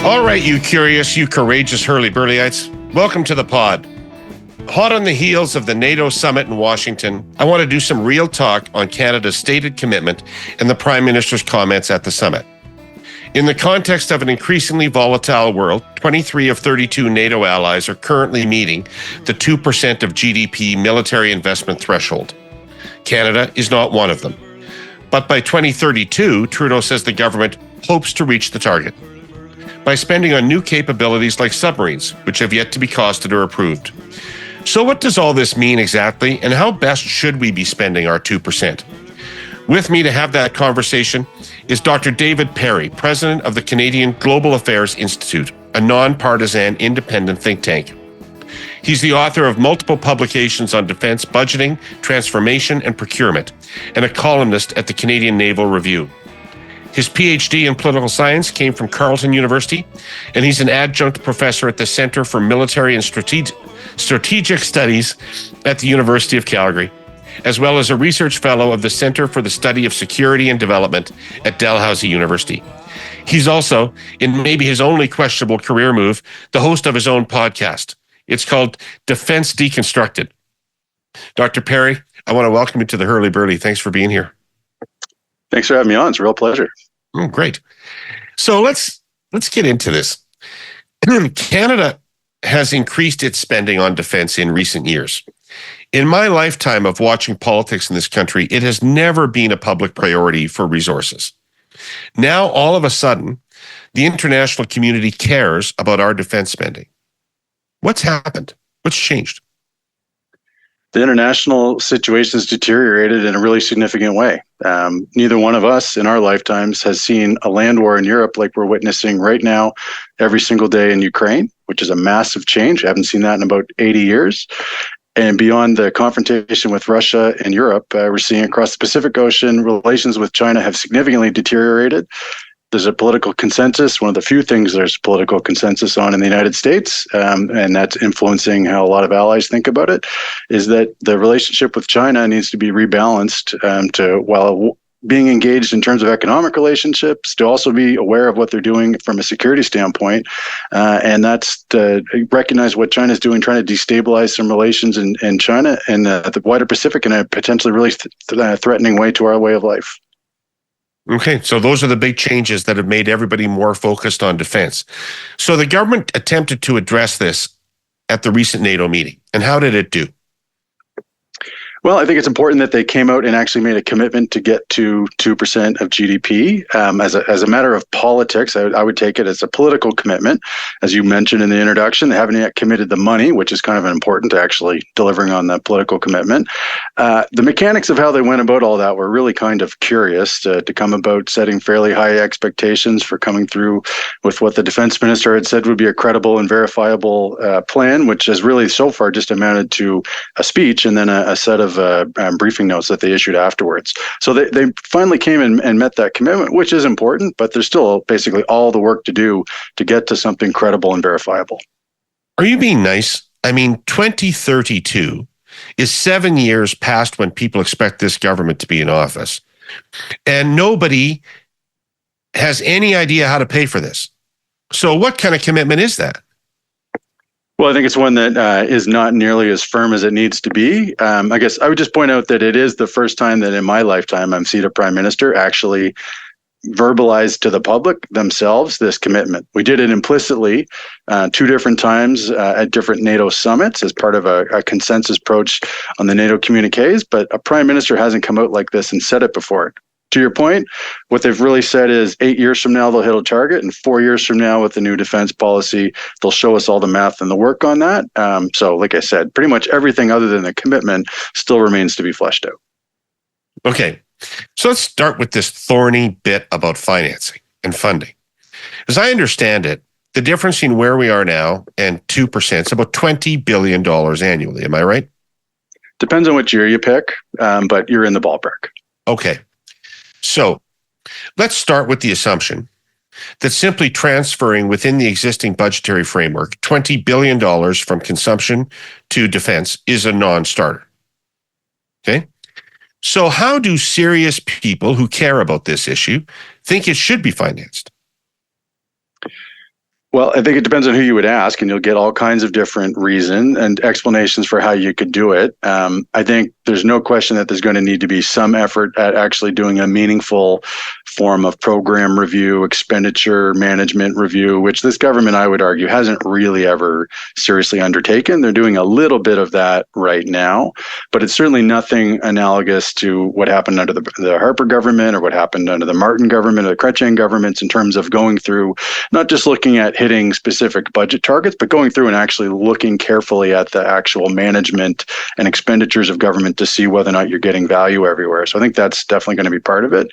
All right, you curious, you courageous Herle Burly-ites, welcome to the pod. Hot on the heels of the NATO Summit in Washington, I want to do some real talk on Canada's stated commitment and the Prime Minister's comments at the summit. In the context of an increasingly volatile world, 23 of 32 NATO allies are currently meeting the 2% of GDP military investment threshold. Canada is not one of them. But by 2032, Trudeau says the government hopes to reach the target by spending on new capabilities like submarines, which have yet to be costed or approved. So what does all this mean exactly, and how best should we be spending our 2%? With me to have that conversation is Dr. David Perry, president of the Canadian Global Affairs Institute, a non-partisan independent think tank. He's the author of multiple publications on defense budgeting, transformation, and procurement, and a columnist at the Canadian Naval Review. His PhD in political science came from Carleton University, and he's an adjunct professor at the Center for Military and Strategic Studies at the University of Calgary, as well as a research fellow of the Center for the Study of Security and Development at Dalhousie University. He's also, in maybe his only questionable career move, the host of his own podcast. It's called Defense Deconstructed. Dr. Perry, I want to welcome you to the Herle Burly. Thanks for being here. Thanks for having me on. It's a real pleasure. Oh, great. So let's get into this. Canada has increased its spending on defense in recent years. In my lifetime of watching politics in this country, it has never been a public priority for resources. Now, all of a sudden, the international community cares about our defense spending. What's happened? What's changed? The international situation has deteriorated in a really significant way. Neither one of us in our lifetimes has seen a land war in Europe like we're witnessing right now every single day in Ukraine, which is a massive change. I haven't seen that in about 80 years. And beyond the confrontation with Russia and Europe, we're seeing across the Pacific Ocean, relations with China have significantly deteriorated. There's a political consensus, one of the few things there's political consensus on in the United States, and that's influencing how a lot of allies think about it, is that the relationship with China needs to be rebalanced while being engaged in terms of economic relationships, to also be aware of what they're doing from a security standpoint. And that's to recognize what China's doing, trying to destabilize some relations in China and the wider Pacific in a potentially really threatening way to our way of life. Okay, so those are the big changes that have made everybody more focused on defense. So the government attempted to address this at the recent NATO meeting. And how did it do? Well, I think it's important that they came out and actually made a commitment to get to 2% of GDP. As a matter of politics, I would take it as a political commitment. As you mentioned in the introduction, they haven't yet committed the money, which is kind of important to actually delivering on that political commitment. The mechanics of how they went about all that were really kind of curious to come about setting fairly high expectations for coming through with what the defense minister had said would be a credible and verifiable plan, which has really so far just amounted to a speech and then a set of briefing notes that they issued afterwards. So they finally came and met that commitment, which is important, but there's still basically all the work to do to get to something credible and verifiable. Are you being nice? I mean, 2032 is 7 years past when people expect this government to be in office. And nobody has any idea how to pay for this. So what kind of commitment is that? Well, I think it's one that is not nearly as firm as it needs to be. I guess I would just point out that it is the first time that in my lifetime I've seen a prime minister actually verbalize to the public themselves this commitment. We did it implicitly 2 different times at different NATO summits as part of a consensus approach on the NATO communiques, but a prime minister hasn't come out like this and said it before. To your point, what they've really said is 8 years from now, they'll hit a target, and 4 years from now with the new defense policy, they'll show us all the math and the work on that. So like I said, pretty much everything other than the commitment still remains to be fleshed out. Okay, so let's start with this thorny bit about financing and funding. As I understand it, the difference in where we are now and 2% is about $20 billion annually. Am I right? Depends on which year you pick, but you're in the ballpark. Okay. So let's start with the assumption that simply transferring within the existing budgetary framework $20 billion from consumption to defense is a non-starter. Okay? So how do serious people who care about this issue think it should be financed? Well, I think it depends on who you would ask, and you'll get all kinds of different reasons and explanations for how you could do it. I think there's no question that there's going to need to be some effort at actually doing a meaningful form of program review, expenditure management review, which this government, I would argue, hasn't really ever seriously undertaken. They're doing a little bit of that right now, but it's certainly nothing analogous to what happened under the Harper government or what happened under the Martin government or the Chrétien governments in terms of going through, not just looking at hitting specific budget targets, but going through and actually looking carefully at the actual management and expenditures of government to see whether or not you're getting value everywhere. So I think that's definitely going to be part of it.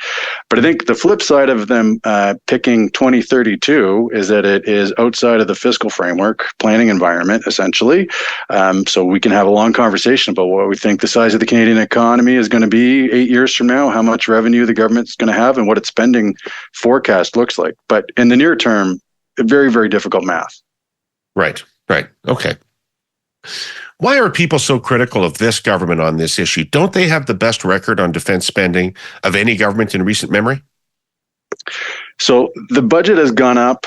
But I think the flip side of them picking 2032 is that it is outside of the fiscal framework, planning environment, essentially. So we can have a long conversation about what we think the size of the Canadian economy is going to be 8 years from now, how much revenue the government's going to have, and what its spending forecast looks like. But in the near term, very, very difficult math. Right. Okay. Why are people so critical of this government on this issue? Don't they have the best record on defense spending of any government in recent memory? So the budget has gone up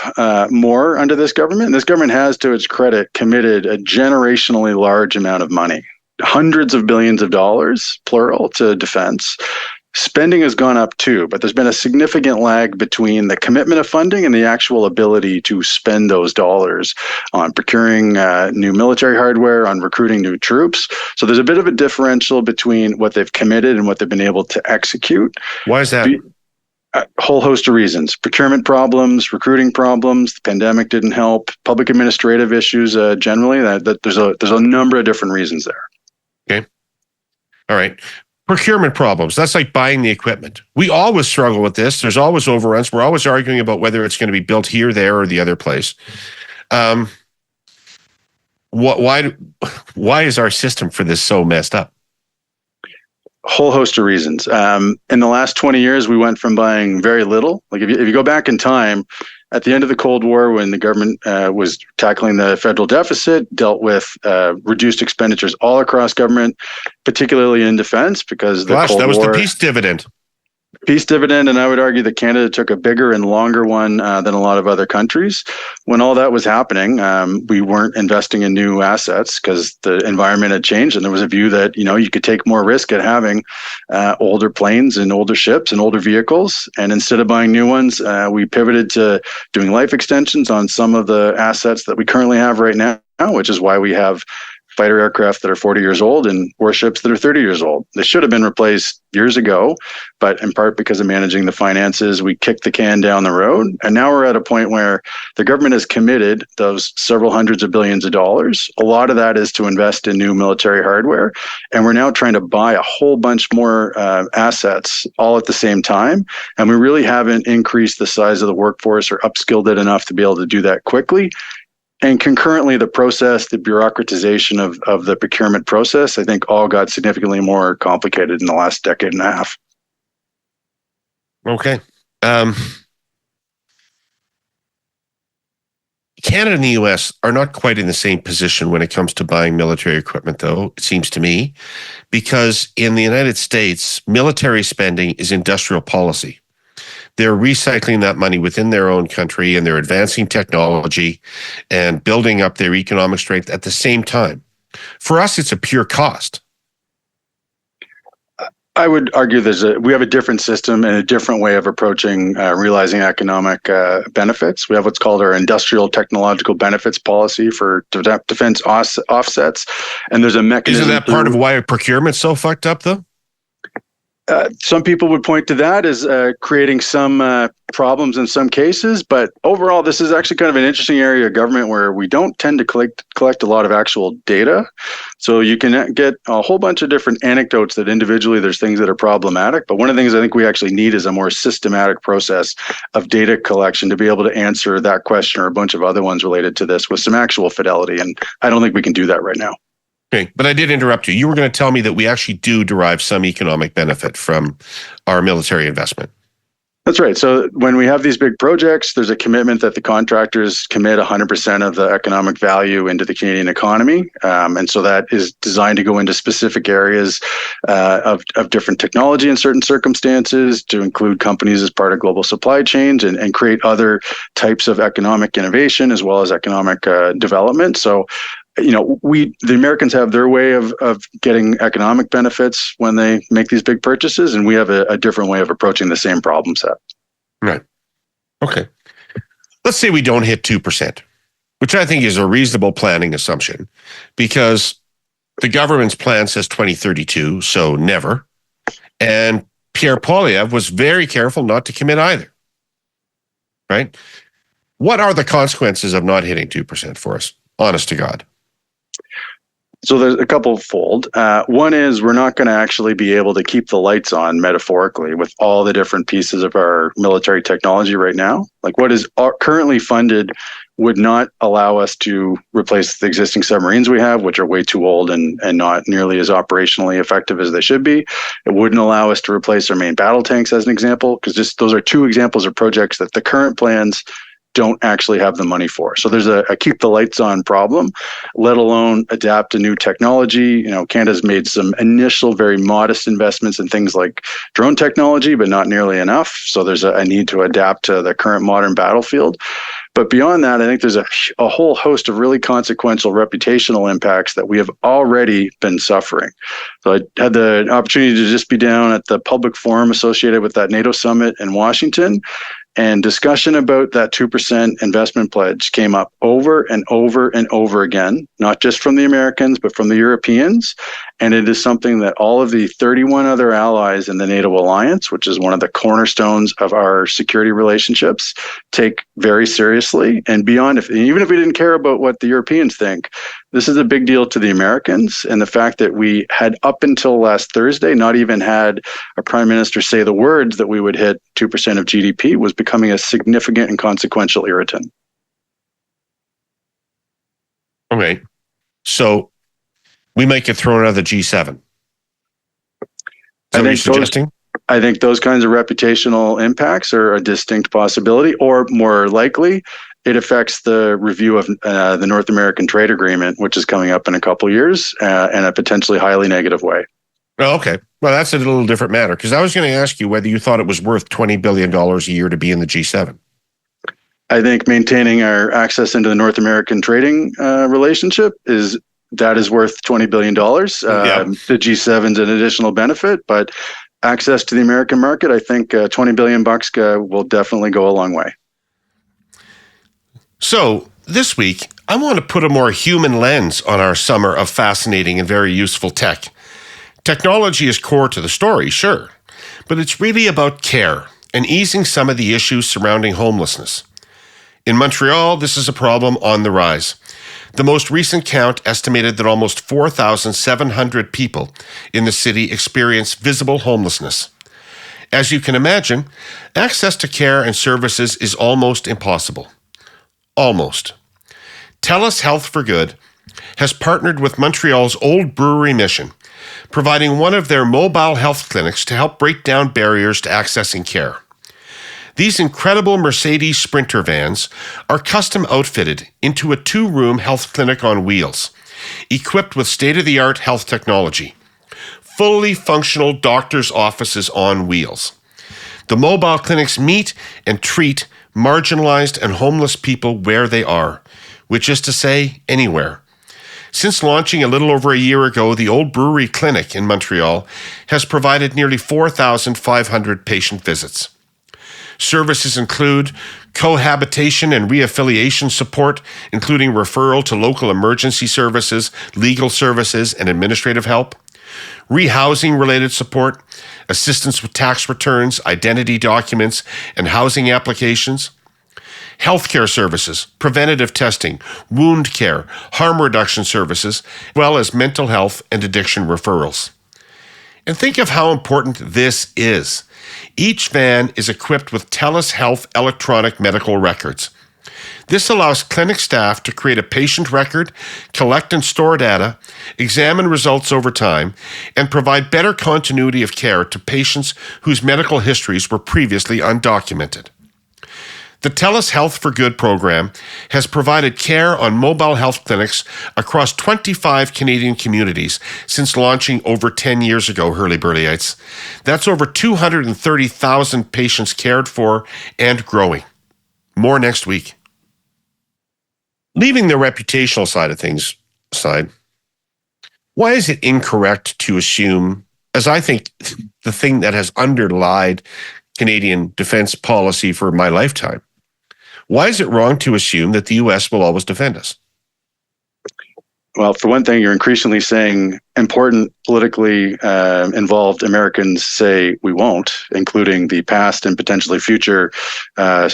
more under this government. This government has, to its credit, committed a generationally large amount of money, hundreds of billions of dollars, plural, to defense. Spending has gone up too, but there's been a significant lag between the commitment of funding and the actual ability to spend those dollars on procuring new military hardware, on recruiting new troops. So there's a bit of a differential between what they've committed and what they've been able to execute. Why is that? A whole host of reasons: procurement problems, recruiting problems. The pandemic didn't help. Public administrative issues generally. That there's a number of different reasons there. Okay. All right. Procurement problems. That's like buying the equipment. We always struggle with this. There's always overruns. We're always arguing about whether it's going to be built here, there, or the other place. Why is our system for this so messed up? Whole host of reasons. In the last 20 years, we went from buying very little. Like if you go back in time, at the end of the Cold War, when the government was tackling the federal deficit, dealt with reduced expenditures all across government, particularly in defense, because the Cold War... that was the peace dividend. Peace dividend, and I would argue that Canada took a bigger and longer one than a lot of other countries. When all that was happening, we weren't investing in new assets because the environment had changed, and there was a view that you could take more risk at having older planes and older ships and older vehicles. And instead of buying new ones, we pivoted to doing life extensions on some of the assets that we currently have right now, which is why we have fighter aircraft that are 40 years old and warships that are 30 years old. They should have been replaced years ago, but in part because of managing the finances, we kicked the can down the road. And now we're at a point where the government has committed those several hundreds of billions of dollars. A lot of that is to invest in new military hardware. And we're now trying to buy a whole bunch more assets all at the same time. And we really haven't increased the size of the workforce or upskilled it enough to be able to do that quickly. And concurrently, the process, the bureaucratization of the procurement process, I think all got significantly more complicated in the last decade and a half. Okay. Canada and the U.S. are not quite in the same position when it comes to buying military equipment, though, it seems to me, because in the United States, military spending is industrial policy. They're recycling that money within their own country, and they're advancing technology and building up their economic strength at the same time. For us, it's a pure cost. I would argue we have a different system and a different way of approaching realizing economic benefits. We have what's called our industrial technological benefits policy for defense offsets, and there's a mechanism. Isn't that part of why procurement's so fucked up, though? Some people would point to that as creating some problems in some cases, but overall, this is actually kind of an interesting area of government where we don't tend to collect a lot of actual data. So you can get a whole bunch of different anecdotes that individually there's things that are problematic, but one of the things I think we actually need is a more systematic process of data collection to be able to answer that question or a bunch of other ones related to this with some actual fidelity, and I don't think we can do that right now. Okay, but I did interrupt you. You were going to tell me that we actually do derive some economic benefit from our military investment. That's right. So when we have these big projects, there's a commitment that the contractors commit 100% of the economic value into the Canadian economy. And so that is designed to go into specific areas of different technology in certain circumstances, to include companies as part of global supply chains and create other types of economic innovation as well as economic development. So the Americans have their way of getting economic benefits when they make these big purchases, and we have a different way of approaching the same problem set. Right. Okay. Let's say we don't hit 2%, which I think is a reasonable planning assumption, because the government's plan says 2032, so never. And Pierre Poilievre was very careful not to commit either. Right? What are the consequences of not hitting 2% for us? Honest to God. So there's a couple fold. One is we're not going to actually be able to keep the lights on metaphorically with all the different pieces of our military technology right now. Like what is currently funded would not allow us to replace the existing submarines we have, which are way too old and not nearly as operationally effective as they should be. It wouldn't allow us to replace our main battle tanks, as an example, because just those are two examples of projects that the current plans don't actually have the money for. So there's a keep the lights on problem, let alone adapt to new technology. Canada's made some initial very modest investments in things like drone technology, but not nearly enough. So there's a need to adapt to the current modern battlefield. But beyond that, I think there's a whole host of really consequential reputational impacts that we have already been suffering. So I had the opportunity to just be down at the public forum associated with that NATO Summit in Washington. And discussion about that 2% investment pledge came up over and over and over again, not just from the Americans, but from the Europeans. And it is something that all of the 31 other allies in the NATO Alliance, which is one of the cornerstones of our security relationships, take very seriously. And beyond, even if we didn't care about what the Europeans think, this is a big deal to the Americans. And the fact that we had up until last Thursday not even had a prime minister say the words that we would hit 2% of GDP was becoming a significant and consequential irritant. Okay. So we might get thrown out of the G7. Is that what you're suggesting? I think those kinds of reputational impacts are a distinct possibility, or more likely, it affects the review of the North American Trade Agreement, which is coming up in a couple of years, in a potentially highly negative way. Oh, okay. Well, that's a little different matter, because I was going to ask you whether you thought it was worth $20 billion a year to be in the G7. I think maintaining our access into the North American trading relationship is worth $20 billion. The G7 is an additional benefit, but access to the American market, I think $20 billion will definitely go a long way. So this week, I want to put a more human lens on our summer of fascinating and very useful tech. Technology is core to the story, sure, but it's really about care and easing some of the issues surrounding homelessness. In Montreal, this is a problem on the rise. The most recent count estimated that almost 4,700 people in the city experience visible homelessness. As you can imagine, access to care and services is almost impossible. Almost. TELUS Health for Good has partnered with Montreal's Old Brewery Mission, providing one of their mobile health clinics to help break down barriers to accessing care. These incredible Mercedes Sprinter vans are custom outfitted into a 2-room health clinic on wheels, equipped with state-of-the-art health technology. Fully functional doctor's offices on wheels. The mobile clinics meet and treat marginalized and homeless people where they are, which is to say, anywhere. Since launching a little over a year ago, the Old Brewery Clinic in Montreal has provided nearly 4,500 patient visits. Services include cohabitation and reaffiliation support, including referral to local emergency services, legal services, and administrative help, rehousing-related support, assistance with tax returns, identity documents, and housing applications, healthcare services, preventative testing, wound care, harm reduction services, as well as mental health and addiction referrals. And think of how important this is. Each van is equipped with TELUS Health electronic medical records. This allows clinic staff to create a patient record, collect and store data, examine results over time, and provide better continuity of care to patients whose medical histories were previously undocumented. The TELUS Health for Good program has provided care on mobile health clinics across 25 Canadian communities since launching over 10 years ago, Herle Burly-ites. That's over 230,000 patients cared for and growing. More next week. Leaving the reputational side of things aside, why is it incorrect to assume, as I think the thing that has underlied Canadian defense policy for my lifetime, why is it wrong to assume that the U.S. will always defend us? Well, for one thing, you're increasingly saying important politically involved Americans say we won't, including the past and potentially future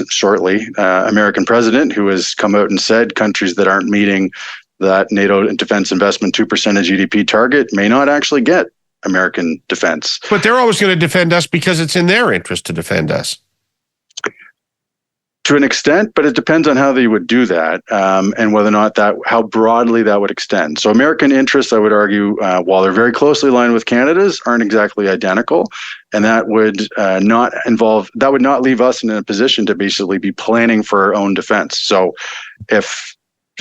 shortly American president, who has come out and said countries that aren't meeting that NATO defense investment 2% of GDP target may not actually get American defense. But they're always going to defend us because it's in their interest to defend us. To an extent, but it depends on how they would do that and whether or not how broadly that would extend. So American interests, I would argue, while they're very closely aligned with Canada's, aren't exactly identical. And that would not leave us in a position to basically be planning for our own defense. So if,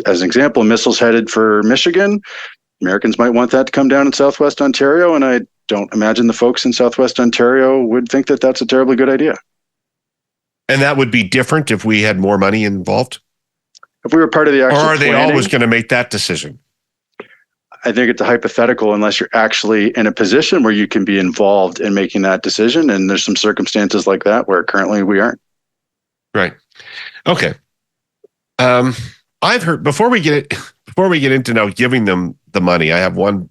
as an example, missiles headed for Michigan, Americans might want that to come down in Southwest Ontario. And I don't imagine the folks in Southwest Ontario would think that that's a terribly good idea. And that would be different if we had more money involved? If we were part of the actual planning? Or are they planning, always going to make that decision? I think it's a hypothetical unless you're actually in a position where you can be involved in making that decision. And there's some circumstances like that where currently we aren't. Right. Okay. I've heard, before we get into now giving them the money, I have one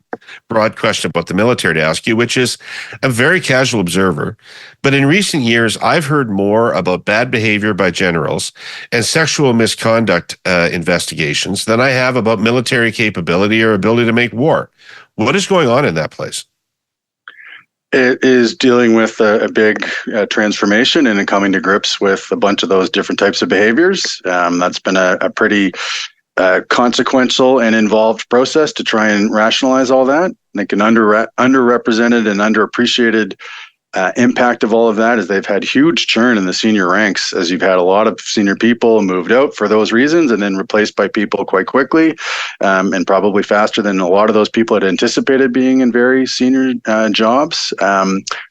broad question about the military to ask you, which is a very casual observer. But in recent years, I've heard more about bad behavior by generals and sexual misconduct investigations than I have about military capability or ability to make war. What is going on in that place? It is dealing with a big transformation and coming to grips with a bunch of those different types of behaviors. That's been a pretty consequential and involved process to try and rationalize all that. I think an underrepresented and underappreciated impact of all of that is they've had huge churn in the senior ranks, as you've had a lot of senior people moved out for those reasons and then replaced by people quite quickly and probably faster than a lot of those people had anticipated being in very senior jobs.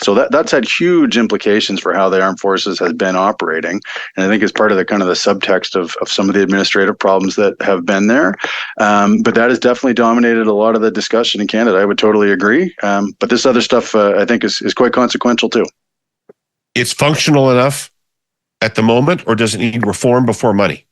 So that's had huge implications for how the armed forces has been operating. And I think it's part of the kind of the subtext of some of the administrative problems that have been there. But that has definitely dominated a lot of the discussion in Canada. I would totally agree. But this other stuff, I think, is quite consequential too. It's functional enough at the moment, or does it need reform before money?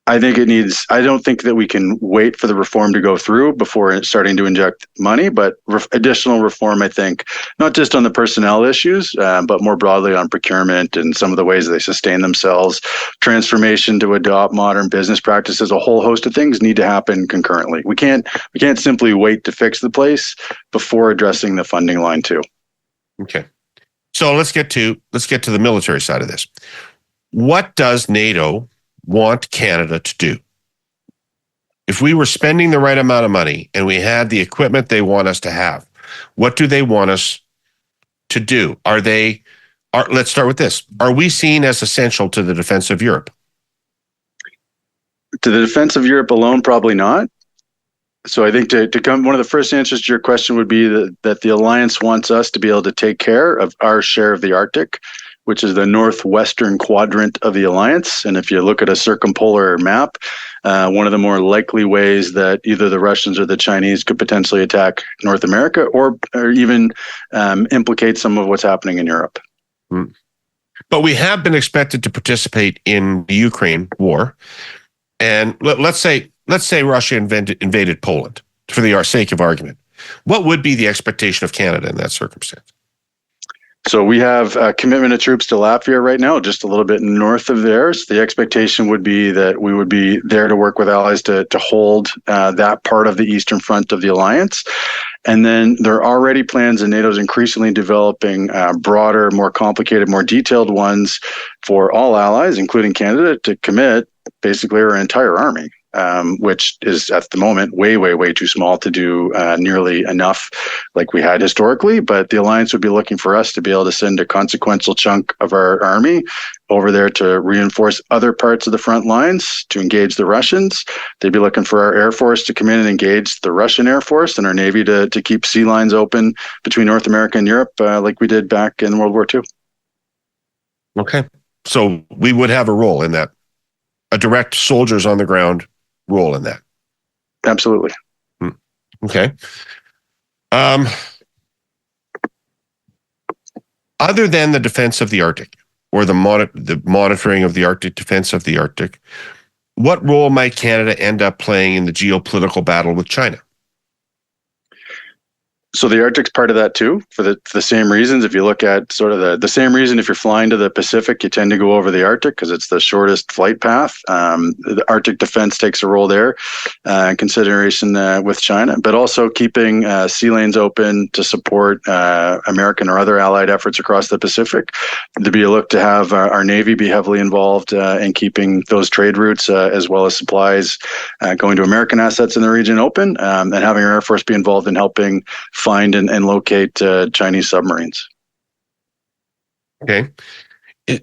I don't think that we can wait for the reform to go through before starting to inject money, but additional reform, I think, not just on the personnel issues, but more broadly on procurement and some of the ways they sustain themselves, transformation to adopt modern business practices, a whole host of things need to happen concurrently. We can't simply wait to fix the place before addressing the funding line too. Okay. So let's get to the military side of this. What does NATO want Canada to do? If we were spending the right amount of money and we had the equipment they want us to have, what do they want us to do? Let's start with this. Are we seen as essential to the defense of Europe? To the defense of Europe alone, probably not. So I think to come, one of the first answers to your question would be that the alliance wants us to be able to take care of our share of the Arctic, which is the northwestern quadrant of the alliance. And if you look at a circumpolar map, one of the more likely ways that either the Russians or the Chinese could potentially attack North America or even implicate some of what's happening in Europe. But we have been expected to participate in the Ukraine war. And let's say Russia invaded Poland, for the sake of argument. What would be the expectation of Canada in that circumstance? So we have a commitment of troops to Latvia right now, just a little bit north of theirs. The expectation would be that we would be there to work with allies to hold that part of the eastern front of the alliance. And then there are already plans, and NATO's increasingly developing broader, more complicated, more detailed ones for all allies, including Canada, to commit basically our entire army. Which is at the moment way, way, way too small to do nearly enough like we had historically. But the alliance would be looking for us to be able to send a consequential chunk of our army over there to reinforce other parts of the front lines, to engage the Russians. They'd be looking for our Air Force to come in and engage the Russian Air Force, and our Navy to keep sea lines open between North America and Europe like we did back in World War II. Okay. So we would have a role in that, a direct soldiers on the ground role in that. Absolutely. Okay. Other than the defense of the Arctic or the monitoring of the Arctic, defense of the Arctic, what role might Canada end up playing in the geopolitical battle with China? So the Arctic's part of that too, for the same reasons. If you look at sort of the same reason, if you're flying to the Pacific, you tend to go over the Arctic because it's the shortest flight path. The Arctic defense takes a role there in consideration with China, but also keeping sea lanes open to support American or other allied efforts across the Pacific. There'd be a look to have our Navy be heavily involved in keeping those trade routes as well as supplies going to American assets in the region open, and having our Air Force be involved in helping find and locate Chinese submarines. Okay.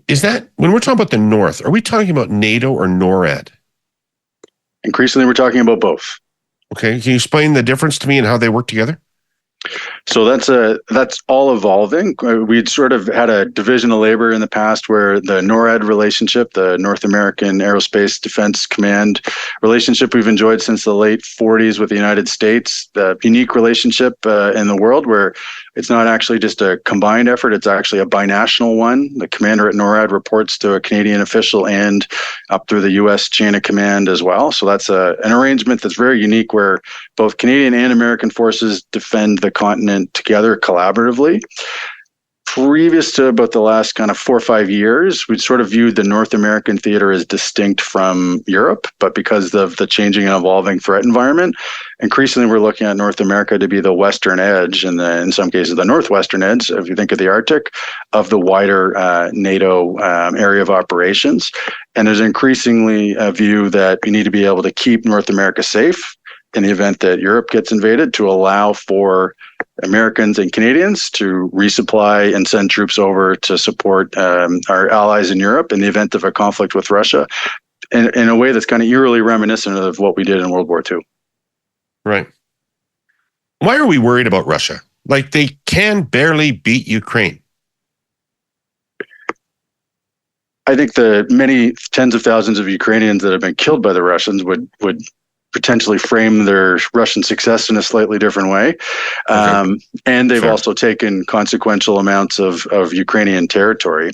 Is that, when we're talking about the North, are we talking about NATO or NORAD? Increasingly, we're talking about both. Okay. Can you explain the difference to me and how they work together? So that's all evolving. We'd sort of had a division of labor in the past where the NORAD relationship, the North American Aerospace Defense Command relationship we've enjoyed since the late 40s with the United States, the unique relationship in the world where it's not actually just a combined effort, it's actually a binational one. The commander at NORAD reports to a Canadian official and up through the U.S. chain of command as well. So that's an arrangement that's very unique where both Canadian and American forces defend the continent together collaboratively. Previous to about the last kind of 4 or 5 years, we'd sort of viewed the North American theater as distinct from Europe, but because of the changing and evolving threat environment, increasingly we're looking at North America to be the western edge, and in some cases the northwestern edge, if you think of the Arctic, of the wider NATO area of operations. And there's increasingly a view that we need to be able to keep North America safe in the event that Europe gets invaded, to allow for Americans and Canadians to resupply and send troops over to support our allies in Europe in the event of a conflict with Russia, in a way that's kind of eerily reminiscent of what we did in World War II. Right. Why are we worried about Russia? Like, they can barely beat Ukraine. I think the many tens of thousands of Ukrainians that have been killed by the Russians would potentially frame their Russian success in a slightly different way. Okay. And they've also taken consequential amounts of Ukrainian territory.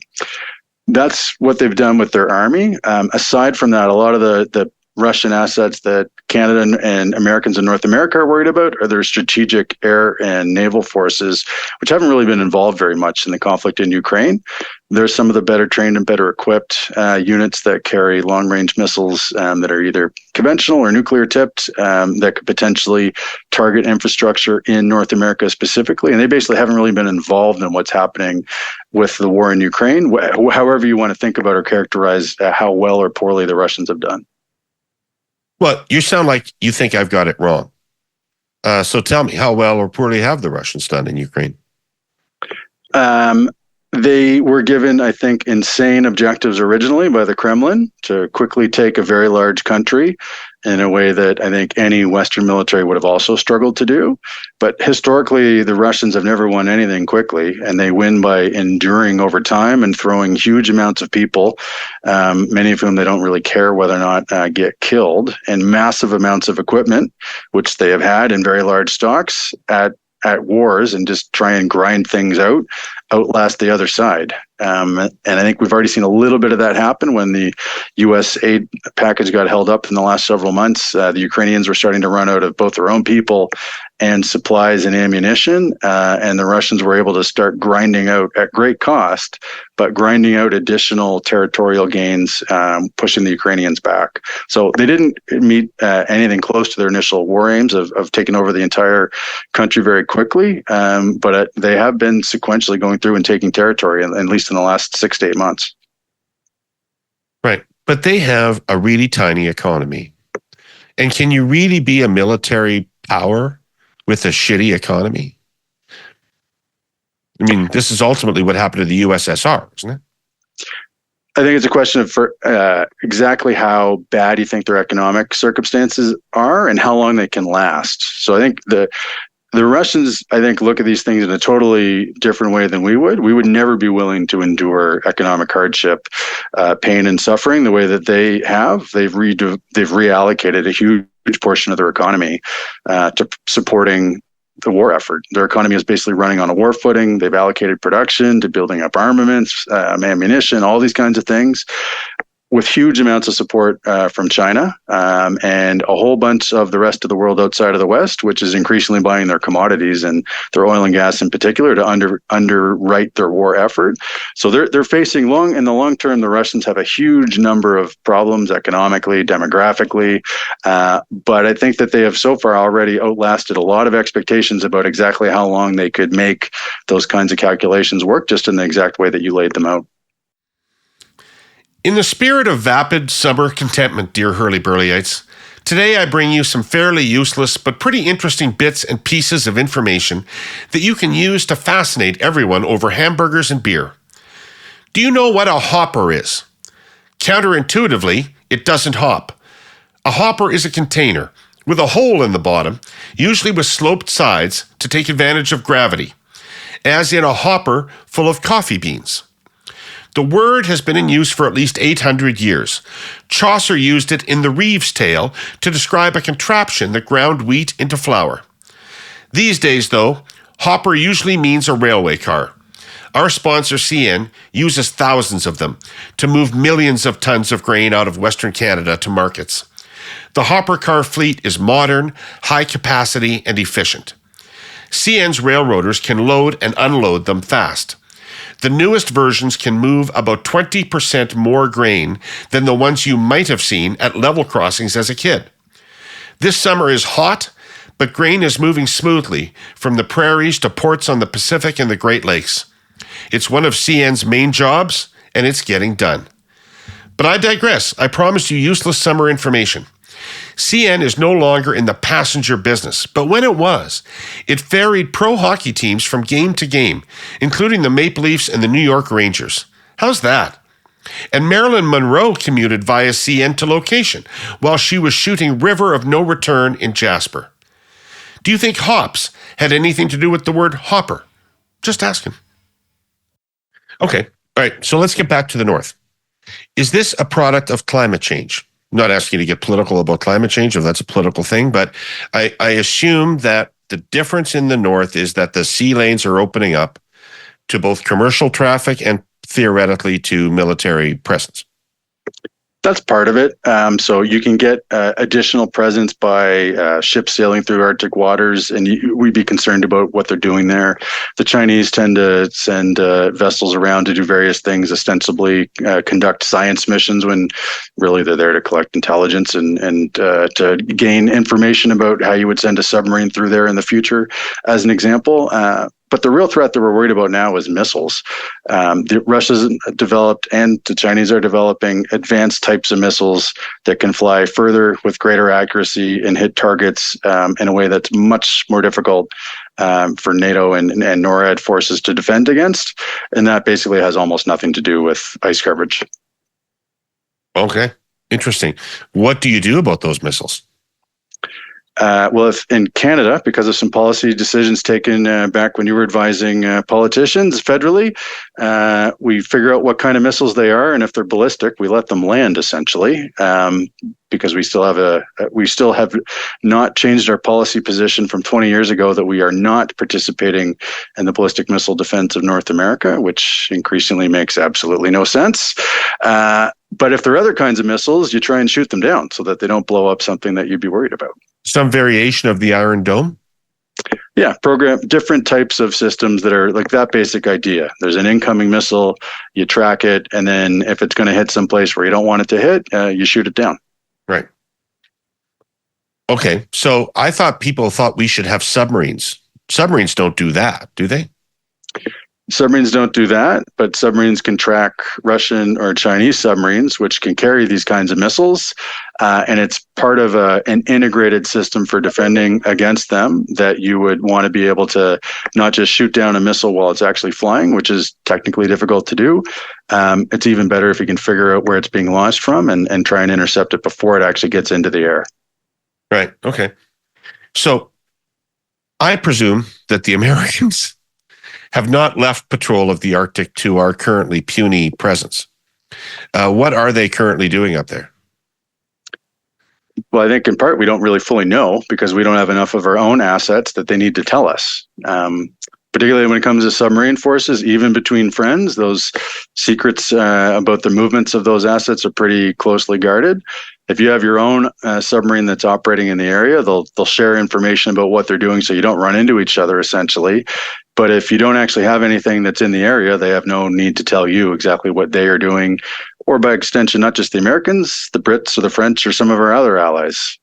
That's what they've done with their army. Aside from that, a lot of the Russian assets that Canada and Americans in North America are worried about are their strategic air and naval forces, which haven't really been involved very much in the conflict in Ukraine. There's some of the better trained and better equipped units that carry long-range missiles that are either conventional or nuclear tipped that could potentially target infrastructure in North America specifically. And they basically haven't really been involved in what's happening with the war in Ukraine, however you want to think about or characterize how well or poorly the Russians have done. Well, you sound like you think I've got it wrong. So tell me, how well or poorly have the Russians done in Ukraine? They were given, I think, insane objectives originally by the Kremlin to quickly take a very large country in a way that I think any Western military would have also struggled to do. But historically, the Russians have never won anything quickly, and they win by enduring over time and throwing huge amounts of people, many of whom they don't really care whether or not get killed, and massive amounts of equipment, which they have had in very large stocks at wars, and just try and grind things out, outlast the other side. And I think we've already seen a little bit of that happen when the U.S. aid package got held up in the last several months. The Ukrainians were starting to run out of both their own people and supplies and ammunition, and the Russians were able to start grinding out at great cost, but grinding out additional territorial gains, pushing the Ukrainians back. So they didn't meet anything close to their initial war aims of taking over the entire country very quickly, but they have been sequentially going through and taking territory, at least in the last 6 to 8 months. Right. But they have a really tiny economy. And can you really be a military power with a shitty economy? I mean, this is ultimately what happened to the USSR, isn't it? I think it's a question of exactly how bad you think their economic circumstances are and how long they can last. So I think the Russians, I think, look at these things in a totally different way than we would. We would never be willing to endure economic hardship, pain, and suffering the way that they have. They've reallocated a huge portion of their economy to supporting the war effort. Their economy is basically running on a war footing. They've allocated production to building up armaments, ammunition, all these kinds of things, with huge amounts of support from China and a whole bunch of the rest of the world outside of the West, which is increasingly buying their commodities and their oil and gas in particular to underwrite their war effort. So they're facing in the long term, the Russians have a huge number of problems economically, demographically, but I think that they have so far already outlasted a lot of expectations about exactly how long they could make those kinds of calculations work, just in the exact way that you laid them out. In the spirit of vapid summer contentment, dear Herle Burly-ites, today I bring you some fairly useless but pretty interesting bits and pieces of information that you can use to fascinate everyone over hamburgers and beer. Do you know what a hopper is? Counterintuitively, it doesn't hop. A hopper is a container with a hole in the bottom, usually with sloped sides to take advantage of gravity, as in a hopper full of coffee beans. The word has been in use for at least 800 years. Chaucer used it in The Reeve's Tale to describe a contraption that ground wheat into flour. These days, though, hopper usually means a railway car. Our sponsor, CN, uses thousands of them to move millions of tons of grain out of Western Canada to markets. The hopper car fleet is modern, high capacity, and efficient. CN's railroaders can load and unload them fast. The newest versions can move about 20% more grain than the ones you might have seen at level crossings as a kid. This summer is hot, but grain is moving smoothly from the prairies to ports on the Pacific and the Great Lakes. It's one of CN's main jobs, and it's getting done. But I digress. I promised you useless summer information. CN is no longer in the passenger business, but when it was, it ferried pro hockey teams from game to game, including the Maple Leafs and the New York Rangers. How's that? And Marilyn Monroe commuted via CN to location while she was shooting River of No Return in Jasper. Do you think hops had anything to do with the word hopper? Just asking. Okay, all right, so let's get back to the North. Is this a product of climate change? I'm not asking you to get political about climate change, if that's a political thing, but I assume that the difference in the North is that the sea lanes are opening up to both commercial traffic and theoretically to military presence. That's part of it. So you can get additional presence by ships sailing through Arctic waters, and we'd be concerned about what they're doing there. The Chinese tend to send vessels around to do various things, ostensibly conduct science missions, when really they're there to collect intelligence and to gain information about how you would send a submarine through there in the future, as an example. But the real threat that we're worried about now is missiles. Russia's developed and the Chinese are developing advanced types of missiles that can fly further with greater accuracy and hit targets in a way that's much more difficult for NATO and NORAD forces to defend against. And that basically has almost nothing to do with ice coverage. Okay, interesting. What do you do about those missiles? Well, if in Canada, because of some policy decisions taken back when you were advising politicians federally, we figure out what kind of missiles they are, and if they're ballistic, we let them land essentially, because we still have not changed our policy position from 20 years ago that we are not participating in the ballistic missile defense of North America, which increasingly makes absolutely no sense. But if there are other kinds of missiles, you try and shoot them down so that they don't blow up something that you'd be worried about. Some variation of the Iron Dome? Yeah, program different types of systems that are like that basic idea. There's an incoming missile, you track it, and then if it's going to hit someplace where you don't want it to hit, you shoot it down. Right. Okay, so I thought people thought we should have submarines. Submarines don't do that, do they? Submarines don't do that, but submarines can track Russian or Chinese submarines, which can carry these kinds of missiles. And it's part of an integrated system for defending against them that you would want to be able to not just shoot down a missile while it's actually flying, which is technically difficult to do. It's even better if you can figure out where it's being launched from and try and intercept it before it actually gets into the air. Right. Okay. So I presume that the Americans have not left patrol of the Arctic to our currently puny presence. What are they currently doing up there? Well, I think in part we don't really fully know because we don't have enough of our own assets that they need to tell us. Particularly when it comes to submarine forces, even between friends, those secrets about the movements of those assets are pretty closely guarded. If you have your own submarine that's operating in the area, they'll share information about what they're doing so you don't run into each other, essentially. But if you don't actually have anything that's in the area, they have no need to tell you exactly what they are doing, or by extension, not just the Americans, the Brits or the French or some of our other allies.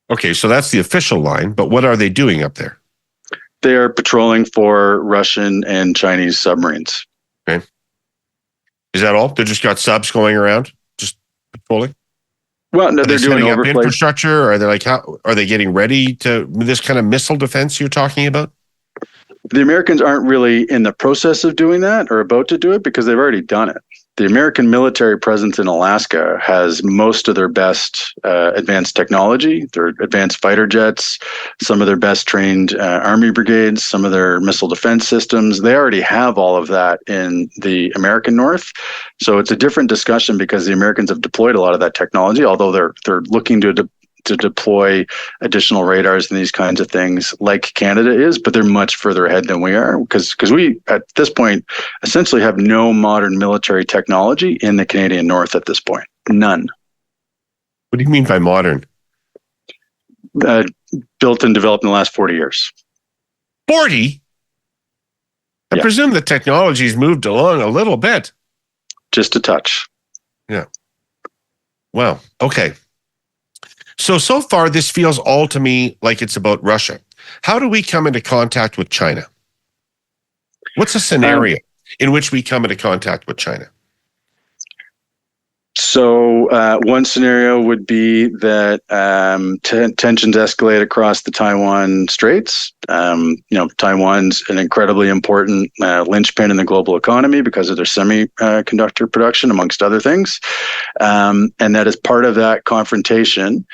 Okay, so that's the official line, but what are they doing up there? They are patrolling for Russian and Chinese submarines. Okay. Is that all? They just got subs going around, just patrolling? Well, no, they're doing up infrastructure. Or are they like, how are they getting ready to this kind of missile defense you're talking about? The Americans aren't really in the process of doing that or about to do it because they've already done it. The American military presence in Alaska has most of their best advanced technology, their advanced fighter jets, some of their best trained Army brigades, some of their missile defense systems. They already have all of that in the American North. So it's a different discussion because the Americans have deployed a lot of that technology, although they're looking to deploy additional radars and these kinds of things like Canada is, but they're much further ahead than we are because we, at this point, essentially have no modern military technology in the Canadian North at this point. None. What do you mean by modern? Built and developed in the last 40 years. 40? I presume the technology's moved along a little bit. Just a touch. Yeah. Wow. Okay. So far, this feels all to me like it's about Russia. How do we come into contact with China? What's a scenario in which we come into contact with China? So one scenario would be that tensions escalate across the Taiwan Straits. Taiwan's an incredibly important linchpin in the global economy because of their semiconductor production, amongst other things. And that as part of that confrontation,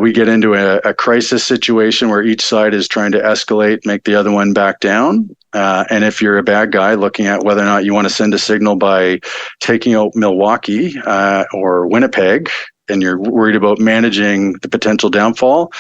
we get into a crisis situation where each side is trying to escalate, make the other one back down. And if you're a bad guy looking at whether or not you want to send a signal by taking out Milwaukee or Winnipeg, and you're worried about managing the potential downfall,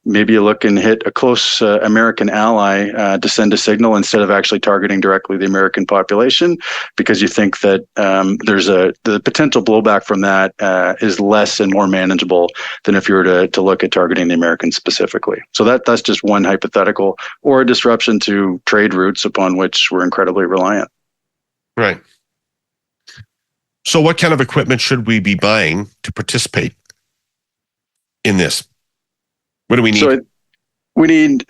maybe you look and hit a close American ally to send a signal instead of actually targeting directly the American population, because you think that the potential blowback from that is less and more manageable than if you were to look at targeting the Americans specifically. So that's just one hypothetical, or a disruption to trade routes upon which we're incredibly reliant. Right. So what kind of equipment should we be buying to participate in this? What do we need? So we need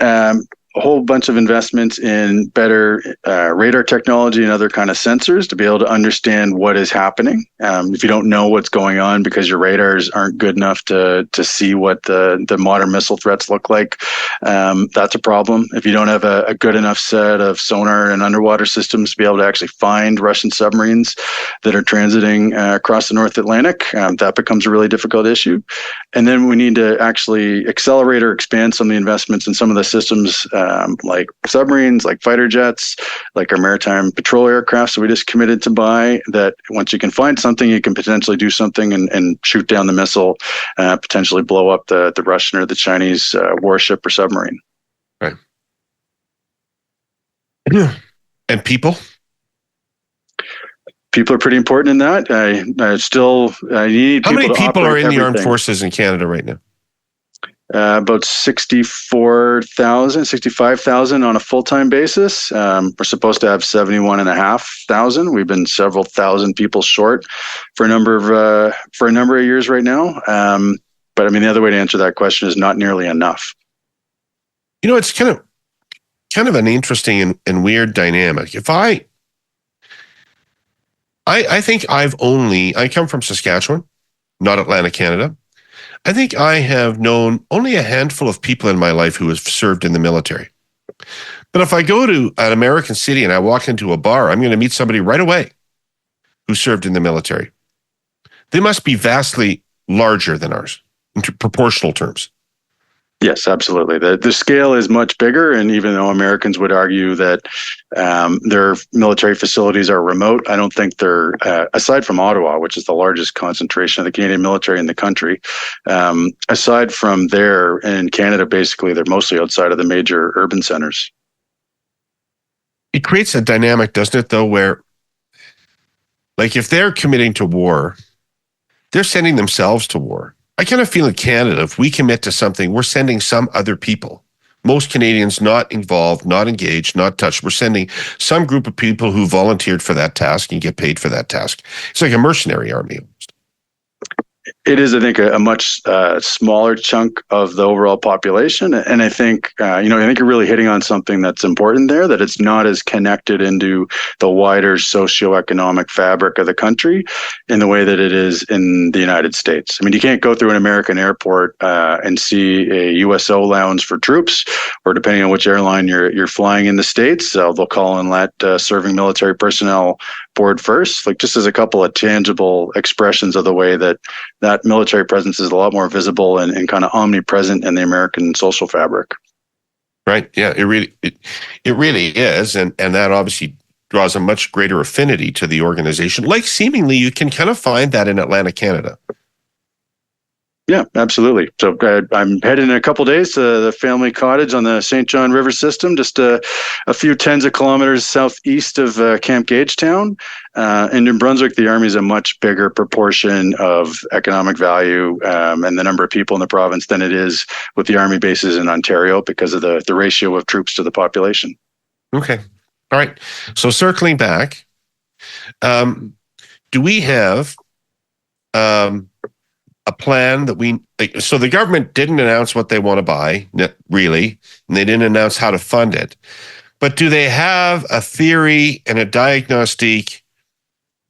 a whole bunch of investments in better radar technology and other kind of sensors to be able to understand what is happening. If you don't know what's going on because your radars aren't good enough to see what the modern missile threats look like, that's a problem. If you don't have a good enough set of sonar and underwater systems to be able to actually find Russian submarines that are transiting across the North Atlantic, that becomes a really difficult issue. And then we need to actually accelerate or expand some of the investments in some of the systems like submarines, like fighter jets, like our maritime patrol aircraft. So we just committed to buy that. Once you can find something, you can potentially do something and shoot down the missile, potentially blow up the Russian or the Chinese warship or submarine. Right. And people? People are pretty important in that. I need. How many people are in everything. the armed forces in Canada right now? About 65,000 on a full-time basis. We're supposed to have 71,500. We've been several thousand people short for a number of years right now. But I mean, the other way to answer that question is not nearly enough. You know, it's kind of an interesting and weird dynamic. If I think I come from Saskatchewan, not Atlantic Canada. I think I have known only a handful of people in my life who have served in the military. But if I go to an American city and I walk into a bar, I'm going to meet somebody right away who served in the military. They must be vastly larger than ours in proportional terms. Yes, absolutely. The scale is much bigger, and even though Americans would argue that their military facilities are remote, I don't think they're, aside from Ottawa, which is the largest concentration of the Canadian military in the country, aside from there in Canada, basically, they're mostly outside of the major urban centers. It creates a dynamic, doesn't it, though, where, like, if they're committing to war, they're sending themselves to war. I kind of feel in Canada, if we commit to something, we're sending some other people. Most Canadians not involved, not engaged, not touched. We're sending some group of people who volunteered for that task and get paid for that task. It's like a mercenary army. It is, I think, a much smaller chunk of the overall population, and I think I think you're really hitting on something that's important there. That it's not as connected into the wider socioeconomic fabric of the country in the way that it is in the United States. I mean, you can't go through an American airport and see a USO lounge for troops, or depending on which airline you're flying in the States, they'll call and let serving military personnel board first. Like, just as a couple of tangible expressions of the way that military presence is a lot more visible and kind of omnipresent in the American social fabric. Right. Yeah, it really is. And that obviously draws a much greater affinity to the organization. Like, seemingly you can kind of find that in Atlantic Canada. Yeah, absolutely. So I'm heading in a couple of days to the family cottage on the St. John River system, just a few tens of kilometers southeast of Camp Gagetown. And in Brunswick, the Army is a much bigger proportion of economic value and the number of people in the province than it is with the Army bases in Ontario because of the ratio of troops to the population. Okay. All right. So circling back, do we have a plan that so the government didn't announce what they want to buy, really, and they didn't announce how to fund it. But do they have a theory and a diagnostic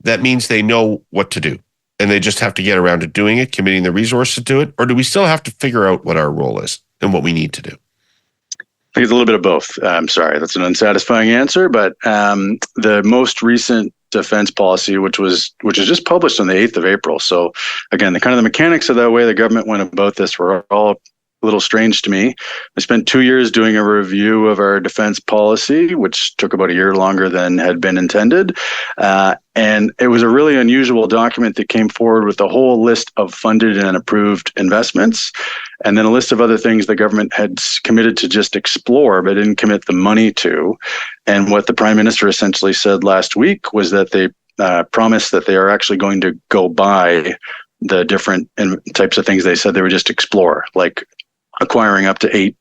that means they know what to do and they just have to get around to doing it, committing the resources to it? Or do we still have to figure out what our role is and what we need to do? I think it's a little bit of both. I'm sorry, that's an unsatisfying answer, but the most recent defense policy, which was just published on the 8th of April. So again, the mechanics of the way the government went about this were all a little strange to me. I spent 2 years doing a review of our defense policy, which took about a year longer than had been intended. And it was a really unusual document that came forward with a whole list of funded and approved investments, and then a list of other things the government had committed to just explore, but didn't commit the money to. And what the Prime Minister essentially said last week was that they promised that they are actually going to go buy the different types of things they said they would just explore, like acquiring up to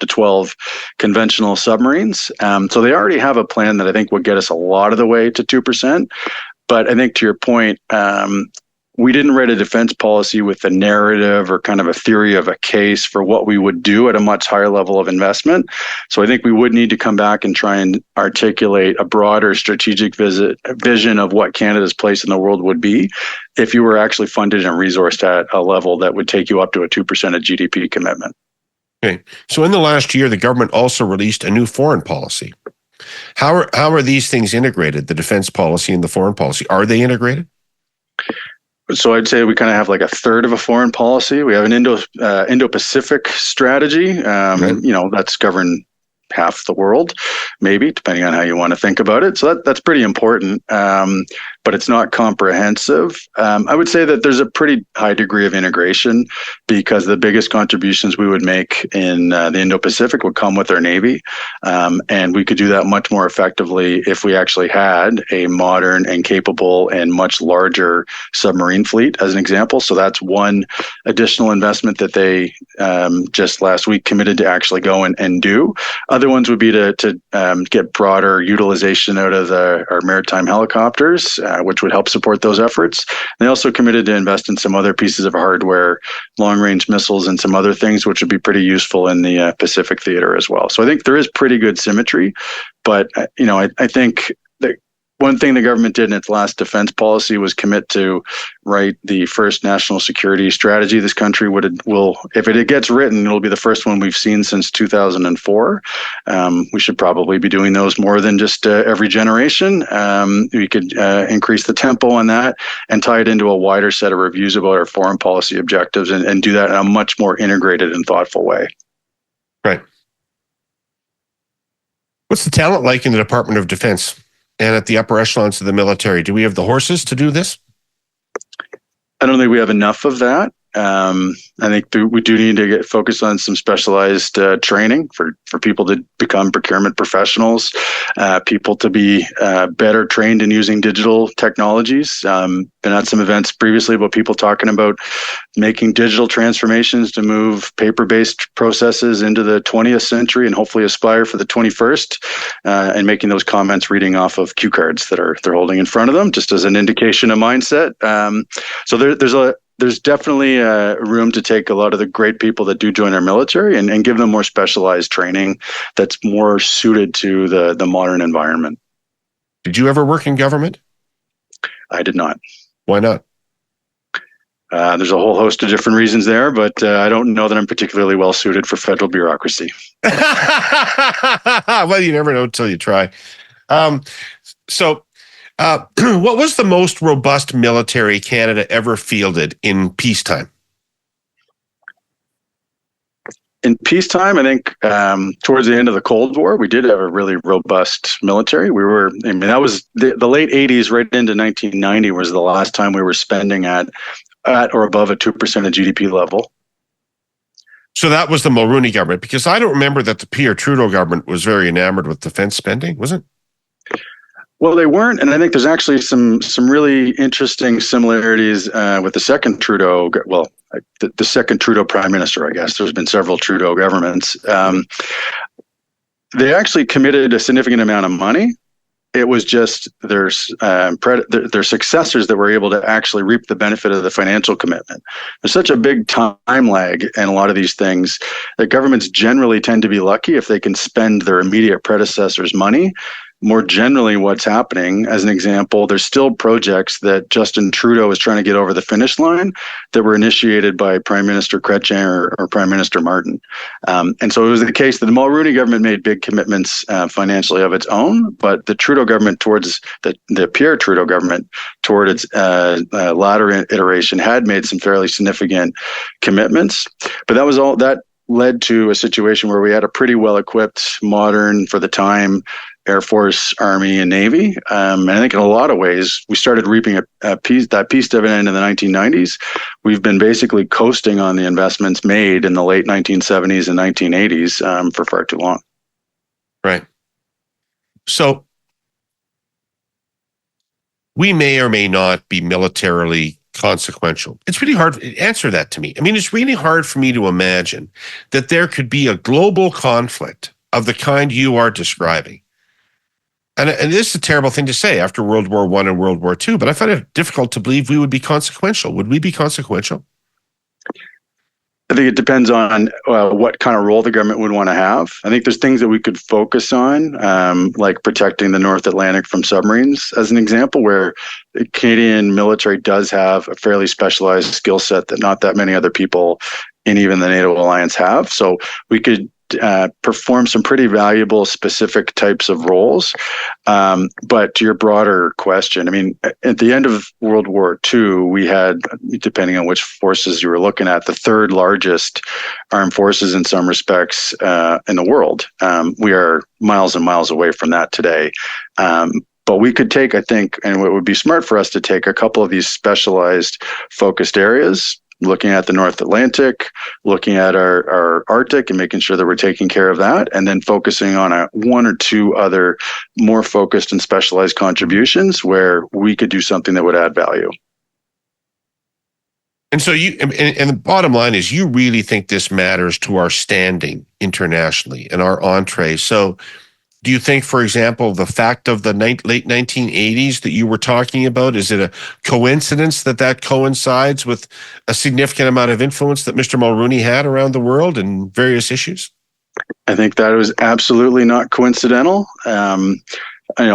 12 conventional submarines. So they already have a plan that I think would get us a lot of the way to 2%. But I think to your point, we didn't write a defense policy with a narrative or kind of a theory of a case for what we would do at a much higher level of investment. So I think we would need to come back and try and articulate a broader strategic vision of what Canada's place in the world would be if you were actually funded and resourced at a level that would take you up to a 2% of GDP commitment. Okay. So in the last year, the government also released a new foreign policy. How are these things integrated, the defense policy and the foreign policy? Are they integrated? So I'd say we kind of have like a third of a foreign policy. We have an Indo-Pacific strategy. That's governed half the world, maybe, depending on how you want to think about it. So that's pretty important, but it's not comprehensive. I would say that there's a pretty high degree of integration because the biggest contributions we would make in the Indo-Pacific would come with our Navy. And we could do that much more effectively if we actually had a modern and capable and much larger submarine fleet, as an example. So that's one additional investment that they just last week committed to actually go and do. Other ones would be to get broader utilization out of our maritime helicopters, which would help support those efforts. They also committed to invest in some other pieces of hardware, long-range missiles, and some other things, which would be pretty useful in the Pacific theater as well. So I think there is pretty good symmetry, but I think that one thing the government did in its last defense policy was commit to write the first national security strategy this country will, if it gets written, it'll be the first one we've seen since 2004. We should probably be doing those more than just every generation. We could increase the tempo on that and tie it into a wider set of reviews about our foreign policy objectives and do that in a much more integrated and thoughtful way. Right. What's the talent like in the Department of Defense and at the upper echelons of the military? Do we have the horses to do this? I don't think we have enough of that. I think we do need to get focused on some specialized training for people to become procurement professionals, people to be better trained in using digital technologies. Been at some events previously about people talking about making digital transformations to move paper-based processes into the 20th century and hopefully aspire for the 21st, and making those comments reading off of cue cards that they're holding in front of them, just as an indication of mindset. So there's definitely room to take a lot of the great people that do join our military and give them more specialized training that's more suited to the modern environment. Did you ever work in government? I did not. Why not? There's a whole host of different reasons there, but I don't know that I'm particularly well suited for federal bureaucracy. Well, you never know until you try. What was the most robust military Canada ever fielded in peacetime? In peacetime, I think towards the end of the Cold War, we did have a really robust military. That was the late 80s, right into 1990 was the last time we were spending at or above a 2% of GDP level. So that was the Mulroney government, because I don't remember that the Pierre Trudeau government was very enamored with defense spending, was it? Well, they weren't, and I think there's actually some really interesting similarities with the second Trudeau. Well, the second Trudeau prime minister, I guess. There's been several Trudeau governments. They actually committed a significant amount of money. It was just their successors that were able to actually reap the benefit of the financial commitment. There's such a big time lag in a lot of these things that governments generally tend to be lucky if they can spend their immediate predecessors' money. More generally, what's happening, as an example, there's still projects that Justin Trudeau is trying to get over the finish line that were initiated by Prime Minister Chrétien or Prime Minister Martin. And so it was the case that the Mulroney government made big commitments financially of its own, but the Trudeau government towards the Pierre Trudeau government toward its latter iteration had made some fairly significant commitments. But that led to a situation where we had a pretty well-equipped, modern, for the time, Air Force, Army, and Navy. And I think in a lot of ways, we started reaping that peace dividend in the 1990s. We've been basically coasting on the investments made in the late 1970s and 1980s for far too long. Right. So we may or may not be militarily consequential. It's really hard to answer that to me. I mean, it's really hard for me to imagine that there could be a global conflict of the kind you are describing And this is a terrible thing to say after World War I and World War II, but I find it difficult to believe we would be consequential. Would we be consequential? I think it depends on what kind of role the government would want to have. I think there's things that we could focus on, like protecting the North Atlantic from submarines, as an example, where the Canadian military does have a fairly specialized skill set that not that many other people in even the NATO Alliance have. So we could perform some pretty valuable specific types of roles. But to your broader question, I mean, at the end of World War II, we had, depending on which forces you were looking at, the third largest armed forces in some respects in the world. We are miles and miles away from that today. But we could take, I think, and it would be smart for us to take a couple of these specialized focused areas, looking at the North Atlantic, looking at our Arctic and making sure that we're taking care of that, and then focusing on one or two other more focused and specialized contributions where we could do something that would add value. And so and the bottom line is you really think this matters to our standing internationally and our entree. So do you think, for example, the fact of the late 1980s that you were talking about, is it a coincidence that coincides with a significant amount of influence that Mr. Mulroney had around the world in various issues? I think that was absolutely not coincidental.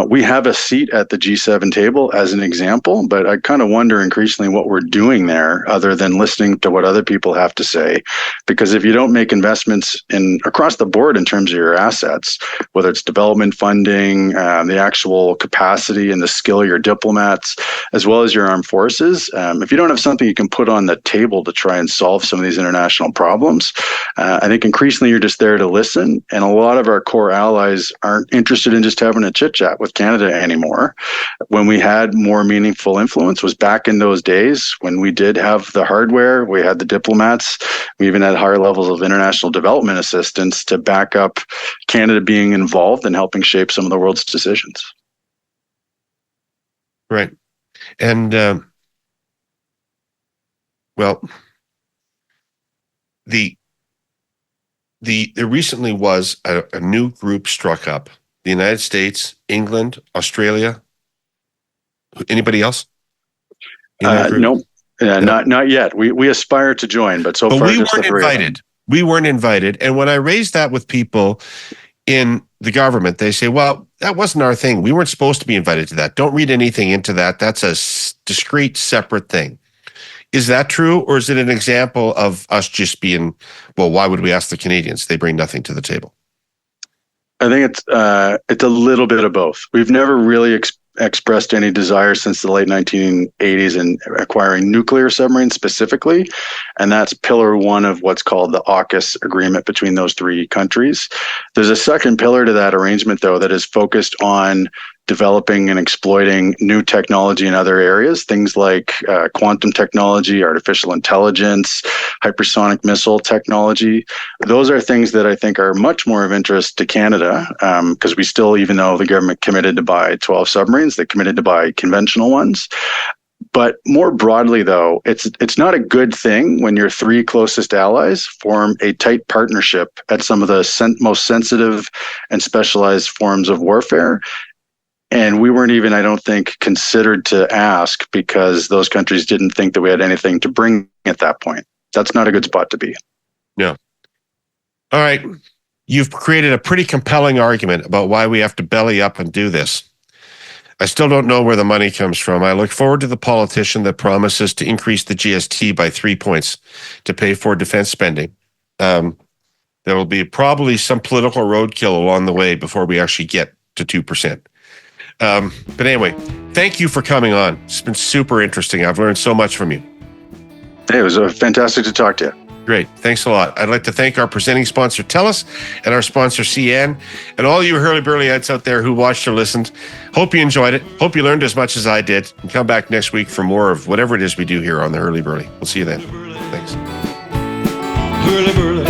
We have a seat at the G7 table as an example, but I kind of wonder increasingly what we're doing there other than listening to what other people have to say. Because if you don't make investments across the board in terms of your assets, whether it's development funding, the actual capacity and the skill of your diplomats, as well as your armed forces, if you don't have something you can put on the table to try and solve some of these international problems, I think increasingly you're just there to listen. And a lot of our core allies aren't interested in just having a chit chat with Canada anymore. When we had more meaningful influence was back in those days when we did have the hardware, we had the diplomats, we even had higher levels of international development assistance to back up Canada being involved in helping shape some of the world's decisions. Right. And, there recently was a new group struck up. The United States, England, Australia. Anybody else? No, not yet. We aspire to join, but so far we weren't invited. We weren't invited. And when I raised that with people in the government, they say, well, that wasn't our thing. We weren't supposed to be invited to that. Don't read anything into that. That's a discrete, separate thing. Is that true? Or is it an example of us just being, well, why would we ask the Canadians? They bring nothing to the table. I think it's a little bit of both. We've never really expressed any desire since the late 1980s in acquiring nuclear submarines specifically, and that's pillar one of what's called the AUKUS agreement between those three countries. There's a second pillar to that arrangement, though, that is focused on developing and exploiting new technology in other areas, things like quantum technology, artificial intelligence, hypersonic missile technology. Those are things that I think are much more of interest to Canada, because we still, even though the government committed to buy 12 submarines, they committed to buy conventional ones. But more broadly, though, it's not a good thing when your three closest allies form a tight partnership at some of the most sensitive and specialized forms of warfare. And we weren't even, I don't think, considered to ask because those countries didn't think that we had anything to bring at that point. That's not a good spot to be. Yeah. All right. You've created a pretty compelling argument about why we have to belly up and do this. I still don't know where the money comes from. I look forward to the politician that promises to increase the GST by 3 points to pay for defense spending. There will be probably some political roadkill along the way before we actually get to 2%. But anyway, thank you for coming on. It's been super interesting. I've learned so much from you. Hey, it was fantastic to talk to you. Great. Thanks a lot. I'd like to thank our presenting sponsor, TELUS, and our sponsor, CN, and all you Herle Burly-ites out there who watched or listened. Hope you enjoyed it. Hope you learned as much as I did. And come back next week for more of whatever it is we do here on the Herle Burly. We'll see you then. Thanks. Herle Burly.